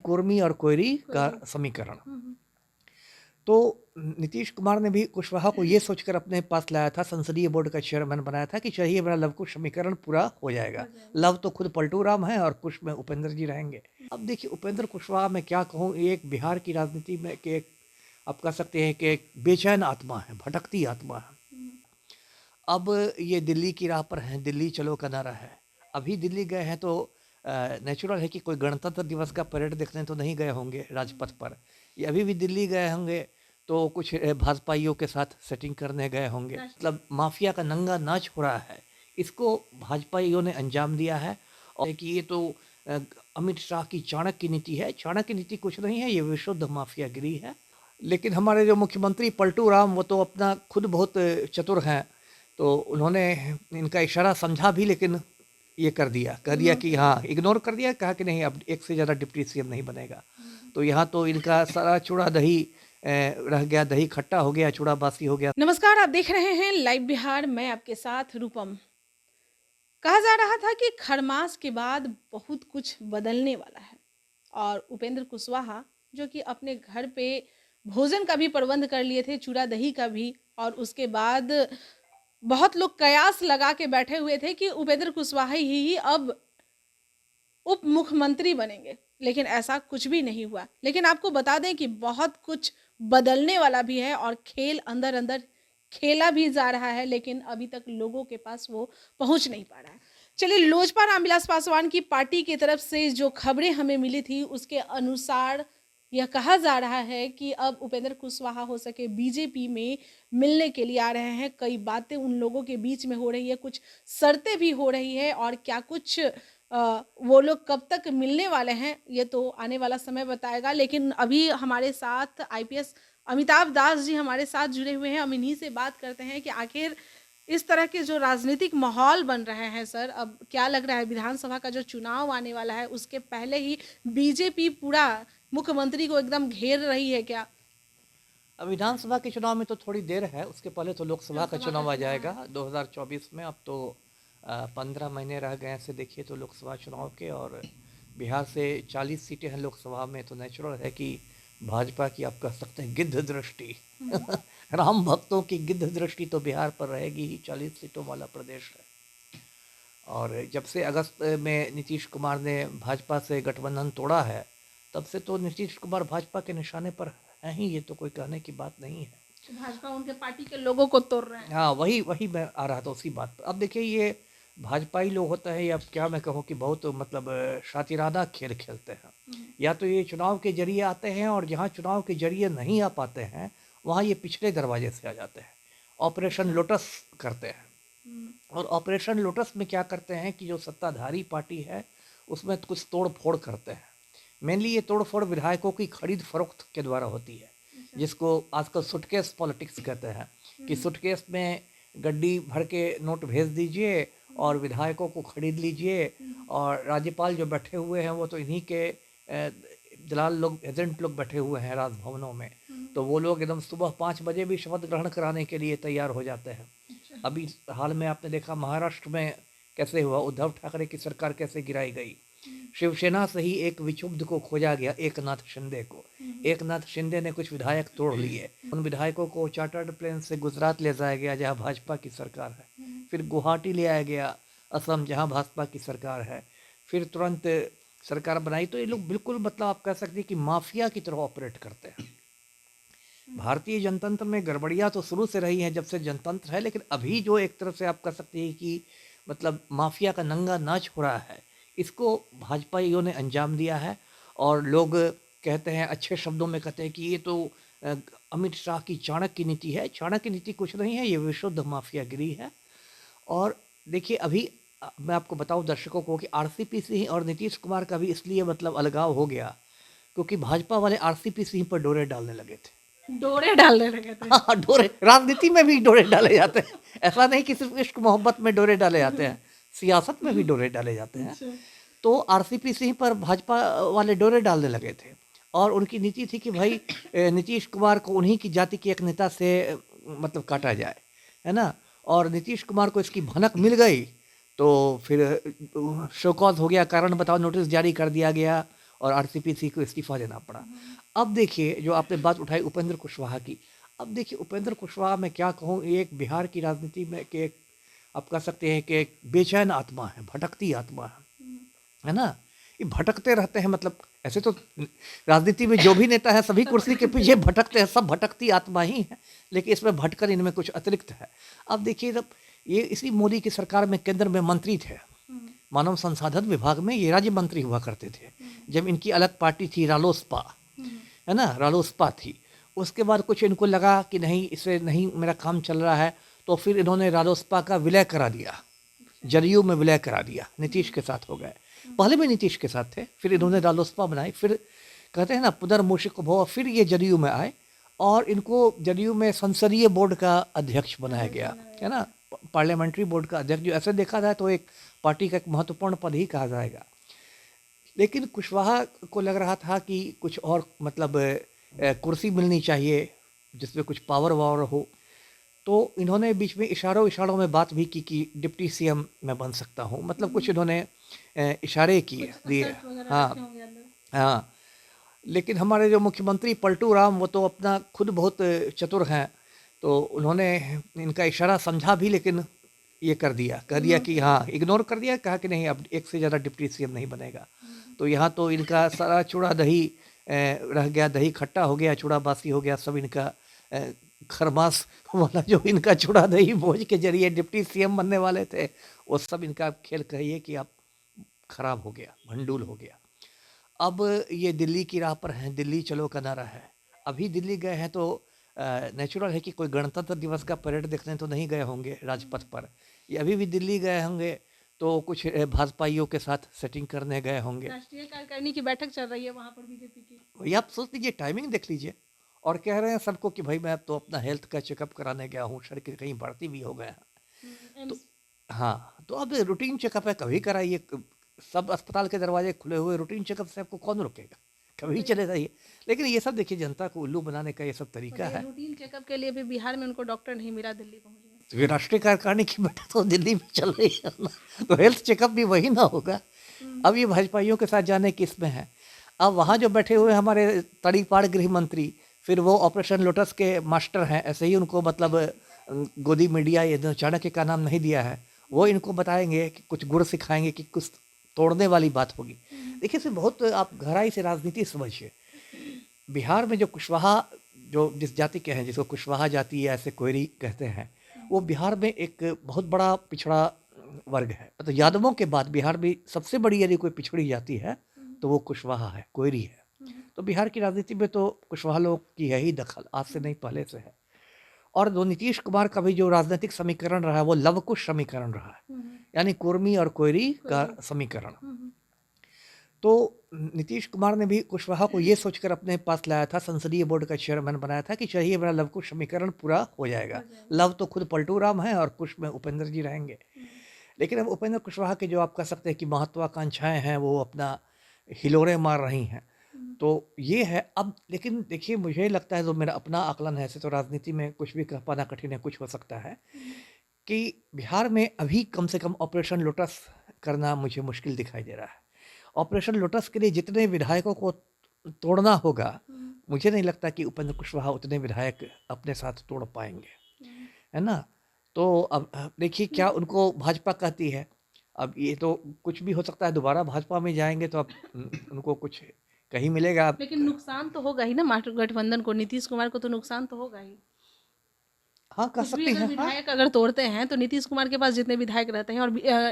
कुर्मी और कोयरी का समीकरण। तो नीतीश कुमार ने भी कुशवाहा को ये सोचकर अपने पास लाया था, संसदीय बोर्ड का चेयरमैन बनाया था कि चाहिए मेरा लव कुश समीकरण पूरा हो जाएगा। लव तो खुद पलटू राम है और कुश में उपेंद्र जी रहेंगे। अब देखिए उपेंद्र कुशवाहा में क्या कहूँ, एक बिहार की राजनीति में कि एक आप कह सकते हैं कि एक बेचैन आत्मा है, भटकती आत्मा है। अब ये दिल्ली की राह पर हैं, दिल्ली चलो का नारा है। अभी दिल्ली गए हैं तो नेचुरल है कि कोई गणतंत्र दिवस का परेड देखने तो नहीं गए होंगे राजपथ पर। ये अभी भी दिल्ली गए होंगे तो कुछ भाजपाइयों के साथ सेटिंग करने गए होंगे। मतलब माफिया का नंगा नाच हो रहा है, इसको भाजपाइयों ने अंजाम दिया है। और कि ये तो अमित शाह की चाणक्य नीति है। चाणक्य नीति कुछ नहीं है, ये विशुद्ध माफियागिरी है। लेकिन हमारे जो मुख्यमंत्री पलटू राम, वो तो अपना खुद बहुत चतुर हैं, तो उन्होंने इनका इशारा समझा भी, लेकिन ये कह दिया कि हाँ, इग्नोर कर दिया, कहा कि नहीं अब एक से ज़्यादा डिप्टी सीएम नहीं बनेगा। तो यहाँ तो इनका सारा चूड़ा दही रह गया, दही खट्टा हो गया, चूड़ा बासी हो गया। नमस्कार, आप देख रहे हैं लाइव बिहार। मैं आपके साथ रूपम। कहा जा रहा था कि खरमास के बाद बहुत कुछ बदलने वाला है और उपेंद्र कुशवाहा जो कि अपने घर पे भोजन का भी प्रबंध कर लिए थे, चूड़ा दही का भी, और उसके बाद बहुत लोग कयास लगा के बैठे हुए थे कि उपेंद्र कुशवाहा ही अब उप मुख्यमंत्री बनेंगे, लेकिन ऐसा कुछ भी नहीं हुआ। लेकिन आपको बता दें कि बहुत कुछ बदलने वाला भी है और खेल अंदर अंदर खेला भी जा रहा है, लेकिन अभी तक लोगों के पास वो पहुंच नहीं पा रहा है। चलिए, लोजपा रामविलास पासवान की पार्टी की तरफ से जो खबरें हमें मिली थी उसके अनुसार यह कहा जा रहा है कि अब उपेंद्र कुशवाहा हो सके बीजेपी में मिलने के लिए आ रहे हैं। कई बातें उन लोगों के बीच में हो रही है, कुछ शर्तें भी हो रही है, और क्या कुछ वो लोग कब तक मिलने वाले हैं ये तो आने वाला समय बताएगा। लेकिन अभी हमारे साथ आईपीएस अमिताभ दास जी हमारे साथ जुड़े हुए हैं। हम इन्हीं से बात करते हैं कि आखिर इस तरह के जो राजनीतिक माहौल बन रहे हैं सर, अब क्या लग रहा है विधानसभा का जो चुनाव आने वाला है उसके पहले ही बीजेपी पूरा मुख्यमंत्री को एकदम घेर रही है क्या? अब विधानसभा के चुनाव में तो थोड़ी देर है, उसके पहले तो लोकसभा का चुनाव आ जाएगा 2024 में। अब तो 15 महीने रह गए से देखिए तो लोकसभा चुनाव के, और बिहार से 40 सीटें हैं लोकसभा में, तो नेचुरल है कि भाजपा की आप कह सकते हैं गिद्ध दृष्टि राम भक्तों की गिद्ध दृष्टि तो बिहार पर रहेगी ही। 40 सीटों वाला प्रदेश है। और जब से अगस्त में नीतीश कुमार ने भाजपा से गठबंधन तोड़ा है, तब से तो नीतीश कुमार भाजपा के निशाने पर हैं ही, ये तो कोई कहने की बात नहीं है। भाजपा उनके पार्टी के लोगों को तोड़ रहे हैं। हाँ, वही वही मैं आ रहा था उसी बात पर। अब देखिए ये भाजपाई लोग होते हैं, या क्या मैं कहूँ कि बहुत मतलब शातिराना खेल खेलते हैं। या तो ये चुनाव के जरिए आते हैं, और जहाँ चुनाव के जरिए नहीं आ पाते हैं वहाँ ये पिछले दरवाजे से आ जाते हैं, ऑपरेशन लोटस करते हैं। और ऑपरेशन लोटस में क्या करते हैं कि जो सत्ताधारी पार्टी है उसमें कुछ तोड़ फोड़ करते हैं। मेनली ये तोड़ फोड़ विधायकों की खरीद फरोख्त के द्वारा होती है, जिसको आजकल सुटकेस पॉलिटिक्स कहते हैं, कि सुटकेस में गड्डी भर के नोट भेज दीजिए और विधायकों को खरीद लीजिए। और राज्यपाल जो बैठे हुए हैं वो तो इन्हीं के दलाल लोग, एजेंट लोग बैठे हुए हैं राजभवनों में, तो वो लोग एकदम सुबह 5 बजे भी शपथ ग्रहण कराने के लिए तैयार हो जाते हैं। अभी हाल में आपने देखा महाराष्ट्र में कैसे हुआ, उद्धव ठाकरे की सरकार कैसे गिराई गई। शिवसेना से ही एक विक्षुब्ध को खोजा गया, एकनाथ शिंदे को। एकनाथ शिंदे ने कुछ विधायक तोड़ लिए, उन विधायकों को चार्टर्ड प्लेन से गुजरात ले जाया गया जहाँ भाजपा की सरकार है। फिर गुवाहाटी ले आया गया, असम, जहाँ भाजपा की सरकार है। फिर तुरंत सरकार बनाई। तो ये लोग बिल्कुल मतलब आप कह सकते हैं कि माफिया की तरह ऑपरेट करते हैं। भारतीय जनतंत्र में गड़बड़ियाँ तो शुरू से रही हैं जब से जनतंत्र है, लेकिन अभी जो एक तरफ से आप कह सकते हैं कि मतलब माफिया का नंगा नाच हो रहा है, इसको भाजपाइयों ने अंजाम दिया है। और लोग कहते हैं, अच्छे शब्दों में कहते हैं कि ये तो अमित शाह की चाणक्य नीति है। चाणक्य नीति कुछ नहीं है, ये विशुद्ध माफियागिरी है। और देखिए अभी मैं आपको बताऊं दर्शकों को कि आरसीपी सिंह और नीतीश कुमार का भी इसलिए मतलब अलगाव हो गया क्योंकि भाजपा वाले आरसीपी सिंह पर डोरे डालने लगे थे। डोरे डालने लगे थे। हाँ, डोरे राजनीति में भी डोरे डाले जाते हैं। ऐसा नहीं कि सिर्फ इश्क मोहब्बत में डोरे डाले जाते हैं, सियासत में भी डोरे डाले जाते हैं। तो आरसीपी सिंह पर भाजपा वाले डोरे डालने लगे थे, और उनकी नीति थी कि भाई नीतीश कुमार को उन्हीं की जाति के एक नेता से मतलब काटा जाए, है ना। और नीतीश कुमार को इसकी भनक मिल गई तो फिर शो कॉज हो गया, कारण बताओ नोटिस जारी कर दिया गया, और आरसीपी को इस्तीफा देना पड़ा। अब देखिए जो आपने बात उठाई उपेंद्र कुशवाहा की, अब देखिए उपेंद्र कुशवाहा मैं क्या कहूँ, ये एक बिहार की राजनीति में कि एक आप कह सकते हैं कि एक बेचैन आत्मा है, भटकती आत्मा है ना। ये भटकते रहते हैं, मतलब ऐसे तो राजनीति में जो भी नेता है सभी कुर्सी के पीछे भटकते हैं, सब भटकती आत्मा ही है, लेकिन इसमें भटकर इनमें कुछ अतिरिक्त है। अब देखिए जब ये इसी मोदी की सरकार में केंद्र में मंत्री थे, मानव संसाधन विभाग में ये राज्य मंत्री हुआ करते थे, जब इनकी अलग पार्टी थी रालोसपा, है ना, रालोसपा थी। उसके बाद कुछ इनको लगा कि नहीं इससे नहीं मेरा काम चल रहा है, तो फिर इन्होंने रालोसपा का विलय करा दिया, जदयू में विलय करा दिया, नीतीश के साथ हो गए। पहले भी नीतीश के साथ थे, फिर इन्होंने रालोसपा बनाई, फिर कहते हैं ना पुनर्मूषिक भव, फिर ये जदयू में आए और इनको जदयू में संसदीय बोर्ड का अध्यक्ष बनाया गया, है ना, पार्लियामेंट्री बोर्ड का अध्यक्ष, जो ऐसे देखा जाए तो एक पार्टी का एक महत्वपूर्ण पद ही कहा जाएगा। लेकिन कुशवाहा को लग रहा था कि कुछ और मतलब कुर्सी मिलनी चाहिए जिसमें कुछ पावर वावर हो, तो इन्होंने बीच में इशारों में बात भी की कि डिप्टी सीएम मैं बन सकता हूँ, मतलब कुछ इन्होंने इशारे किए दिए। हाँ हाँ, लेकिन हमारे जो मुख्यमंत्री पलटू राम वो तो अपना खुद बहुत चतुर हैं, तो उन्होंने इनका इशारा समझा भी, लेकिन ये कर दिया, कह दिया कि हाँ, इग्नोर कर दिया, कहा कि नहीं अब एक से ज़्यादा डिप्टी सीएम नहीं बनेगा। तो यहाँ तो इनका सारा चूड़ा दही रह गया, दही खट्टा हो गया, चूड़ा बासी हो गया, सब इनका खरमास वाला जो इनका चूड़ा दही भोज के जरिए डिप्टी सीएम बनने वाले थे, वो सब इनका खेल कहिए कि आप खराब हो गया, भंडूल हो गया। अब ये दिल्ली की राह पर हैं, दिल्ली चलो का नारा है। अभी दिल्ली गए हैं तो नेचुरल है कि कोई गणतंत्र दिवस का परेड देखने तो नहीं गए होंगे राजपथ पर, ये अभी भी दिल्ली गए होंगे तो कुछ भाजपाइयों के साथ सेटिंग करने गए होंगे। राष्ट्रीय कार्यकारिणी की बैठक चल रही है वहाँ पर बीजेपी की। वही आप सोच लीजिए, टाइमिंग देख लीजिए, और कह रहे हैं सबको कि भाई मैं अब तो अपना हेल्थ का चेकअप कराने गया हूँ, शरीर के कहीं बढ़ती भी हो गए हैं। तो हाँ, तो अब रूटीन चेकअप है, कभी कराइए, सब अस्पताल के दरवाजे खुले हुए, रूटीन चेकअप से आपको कौन रोकेगा, कभी चले जाइए। लेकिन ये सब देखिए जनता को उल्लू बनाने का ये सब तरीका है। रूटीन चेकअप के लिए भी बिहार में उनको डॉक्टर नहीं मिला, दिल्ली पहुंच गए। तो ये राष्ट्रीय कार्यकारिणी की बैठक तो दिल्ली में चल रही है ना, तो हेल्थ चेकअप भी वही ना होगा। अब ये भाजपाइयों के साथ जाने किस में है। अब वहाँ जो बैठे हुए हमारे तड़ीपाड़ गृह मंत्री, फिर वो ऑपरेशन लोटस के मास्टर हैं, ऐसे ही उनको मतलब गोदी मीडिया ये चाणक्य का नाम नहीं दिया है, वो इनको बताएंगे कि कुछ गुर सिखाएंगे कि कुछ तोड़ने वाली बात होगी। देखिए इसे बहुत आप गहराई से राजनीति समझिए। बिहार में जो कुशवाहा, जो जिस जाति के हैं, जिसको कुशवाहा जाति या ऐसे कोयरी कहते हैं, वो बिहार में एक बहुत बड़ा पिछड़ा वर्ग है। तो यादवों के बाद बिहार में सबसे बड़ी यदि कोई पिछड़ी जाति है तो वो कुशवाहा है, कोयरी है। तो बिहार की राजनीति में तो कुशवाहा लोग की है ही दखल, आज से नहीं पहले से है। और जो नीतीश कुमार का भी जो राजनीतिक समीकरण रहा है वो लवकुश समीकरण रहा है, यानी कुर्मी और कोयरी का समीकरण। तो नीतीश कुमार ने भी कुशवाहा को ये सोचकर अपने पास लाया था, संसदीय बोर्ड का चेयरमैन बनाया था कि चाहिए मेरा लवकुश समीकरण पूरा हो जाएगा। लव तो खुद पलटू राम है और कुश में उपेंद्र जी रहेंगे। लेकिन अब उपेंद्र कुशवाहा के जो आप कह सकते हैं कि महत्वाकांक्षाएं हैं वो अपना हिलोरे मार रही हैं, तो ये है। अब लेकिन देखिए मुझे लगता है, जो मेरा अपना आकलन है, ऐसे तो राजनीति में कुछ भी कह पाना कठिन है, कुछ हो सकता है, कि बिहार में अभी कम से कम ऑपरेशन लोटस करना मुझे मुश्किल दिखाई दे रहा है। ऑपरेशन लोटस के लिए जितने विधायकों को तोड़ना होगा, मुझे नहीं लगता कि उपेंद्र कुशवाहा उतने विधायक अपने साथ तोड़ पाएंगे, है ना। तो अब देखिए क्या उनको भाजपा कहती है। अब ये तो कुछ भी हो सकता है, दोबारा भाजपा में जाएंगे तो अब उनको कुछ कहीं मिलेगा। लेकिन नुकसान तो होगा ही ना महागठबंधन को, नीतीश कुमार को तो नुकसान तो होगा ही। हाँ कह सकते हैं। विधायक अगर तोड़ते हैं तो नीतीश कुमार के पास जितने विधायक रहते हैं और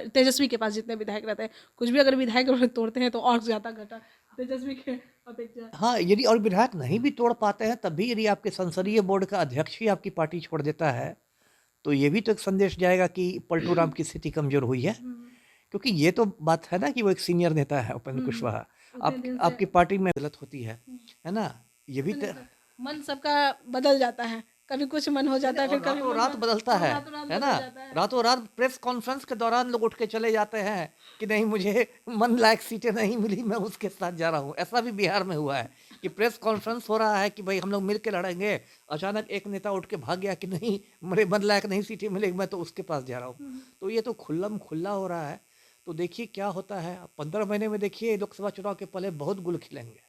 तेजस्वी के पास जितने विधायक रहते हैं, कुछ भी अगर विधायक तोड़ते हैं तो और ज्यादा घटा तेजस्वी के अपेक्षा। हाँ, यदि और विधायक नहीं भी तोड़ पाते हैं, तब भी यदि आपके संसदीय बोर्ड का अध्यक्ष ही आपकी पार्टी छोड़ देता है, तो ये भी तो एक संदेश जाएगा कि पलटू राम की स्थिति कमजोर हुई है। क्योंकि ये तो बात है ना कि वो एक सीनियर नेता है उपेंद्र कुशवाहा, आपकी पार्टी में गलत होती है ना। ये भी तो मन सबका बदल जाता है, कभी कुछ मन हो जाता है, फिर कभी रात बदलता है ना। रातों रात प्रेस कॉन्फ्रेंस के दौरान लोग उठ के चले जाते हैं कि नहीं मुझे मन लायक सीटें नहीं मिली, मैं उसके साथ जा रहा हूँ। ऐसा भी बिहार में हुआ है कि प्रेस कॉन्फ्रेंस हो रहा है कि भाई हम लोग मिल के लड़ेंगे, अचानक एक नेता उठ के भाग गया कि नहीं मेरे मन लायक नहीं सीटें मिलेगी, मैं तो उसके पास जा रहा हूँ। तो ये तो खुल्लम खुल्ला हो रहा है। तो देखिए क्या होता है। 15 महीने में देखिए लोकसभा चुनाव के पहले बहुत गुल खिलेंगे,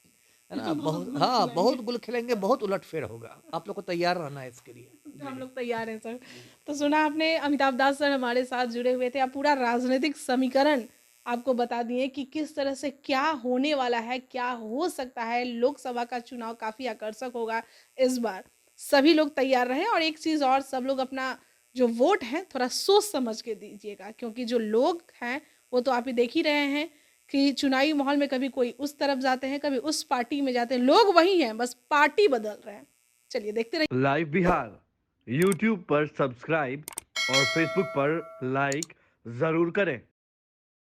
है ना? बहुत बहुत, गुल हाँ, खिलाएंगे। बहुत गुल खिलेंगे, बहुत उलट-फेर होगा। आप लोग को तैयार रहना है इसके लिए। हम जी, लोग तैयार हैं सर। जी। तो सुना आपने, अमिताभ दास सर हमारे साथ जुड़े हुए थे। आप पूरा राजनीतिक समीकरण आपको बता दिए कि किस तरह से क्या होने वाला है, क्या हो सकता है। लोकसभा का चुनाव काफ़ी आकर्षक होगा इस बार। सभी लोग तैयार रहें, और एक चीज़ और, सब लोग अपना जो वोट है थोड़ा सोच समझ के दीजिएगा, क्योंकि जो लोग हैं वो तो आप ही देख ही रहे हैं कि चुनावी माहौल में कभी कोई उस तरफ जाते हैं, कभी उस पार्टी में जाते हैं। लोग वही हैं, बस पार्टी बदल रहे हैं। चलिए देखते रहिए। लाइव बिहार यूट्यूब पर सब्सक्राइब और फेसबुक पर लाइक जरूर करें।